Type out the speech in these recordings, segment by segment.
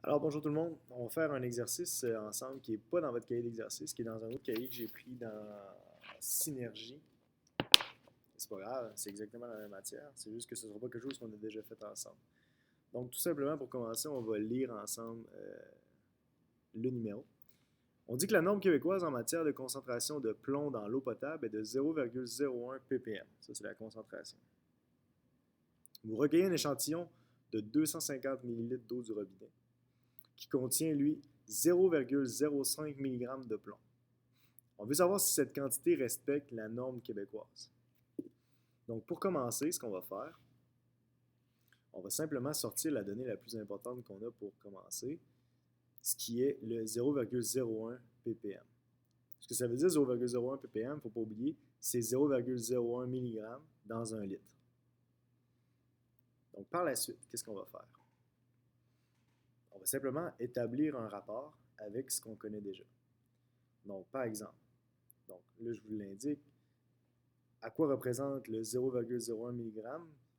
Alors bonjour tout le monde, on va faire un exercice ensemble qui n'est pas dans votre cahier d'exercice, qui est dans un autre cahier que j'ai pris dans Synergie. C'est pas grave, c'est exactement la même matière, c'est juste que ce ne sera pas quelque chose qu'on a déjà fait ensemble. Donc tout simplement pour commencer, on va lire ensemble le numéro. On dit que la norme québécoise en matière de concentration de plomb dans l'eau potable est de 0,01 ppm. Ça c'est la concentration. Vous recueillez un échantillon de 250 ml d'eau du robinet qui contient, lui, 0,05 mg de plomb. On veut savoir si cette quantité respecte la norme québécoise. Donc, pour commencer, ce qu'on va faire, on va simplement sortir la donnée la plus importante qu'on a pour commencer, ce qui est le 0,01 ppm. Ce que ça veut dire 0,01 ppm, il ne faut pas oublier, c'est 0,01 mg dans un litre. Donc, par la suite, qu'est-ce qu'on va faire? On va simplement établir un rapport avec ce qu'on connaît déjà. Donc, par exemple, là, je vous l'indique, à quoi représente le 0,01 mg?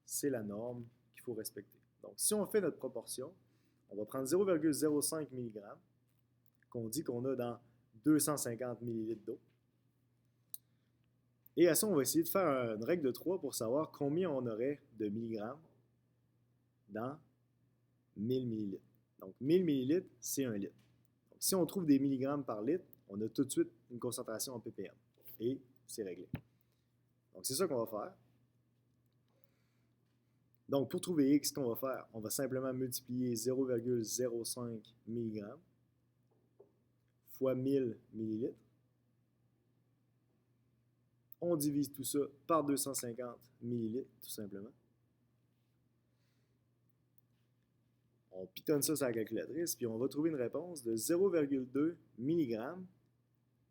C'est la norme qu'il faut respecter. Donc, si on fait notre proportion, on va prendre 0,05 mg, qu'on dit qu'on a dans 250 ml d'eau. Et à ça, on va essayer de faire une règle de 3 pour savoir combien on aurait de milligrammes dans 1000 ml. Donc, 1000 ml, c'est 1 litre. Donc, si on trouve des milligrammes par litre, on a tout de suite une concentration en ppm. Et c'est réglé. Donc, c'est ça qu'on va faire. Donc, pour trouver x, ce qu'on va faire, on va simplement multiplier 0,05 mg fois 1000 ml. On divise tout ça par 250 ml, tout simplement. On pitonne ça sur la calculatrice, puis on va trouver une réponse de 0,2 mg.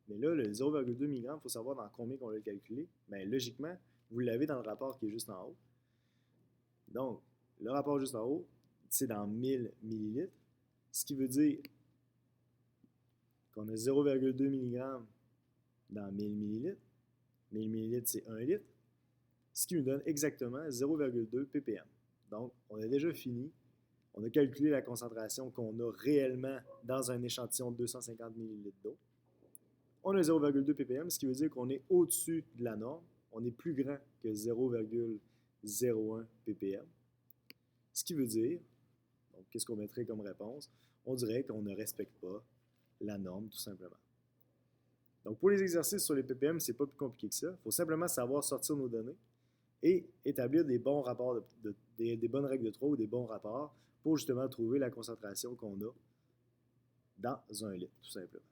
Mais là, le 0,2 mg, il faut savoir dans combien on l'a calculé. Bien, logiquement, vous l'avez dans le rapport qui est juste en haut. Donc, le rapport juste en haut, c'est dans 1000 ml, ce qui veut dire qu'on a 0,2 mg dans 1000 ml. 1000 ml, c'est 1 litre, ce qui nous donne exactement 0,2 ppm. Donc, on a déjà fini. On a calculé la concentration qu'on a réellement dans un échantillon de 250 ml d'eau. On a 0,2 ppm, ce qui veut dire qu'on est au-dessus de la norme. On est plus grand que 0,01 ppm. Ce qui veut dire, donc qu'est-ce qu'on mettrait comme réponse? On dirait qu'on ne respecte pas la norme, tout simplement. Donc, pour les exercices sur les ppm, c'est pas plus compliqué que ça. Il faut simplement savoir sortir nos données et établir des bons rapports, des bonnes règles de 3 ou des bons rapports pour justement trouver la concentration qu'on a dans 1 litre, tout simplement.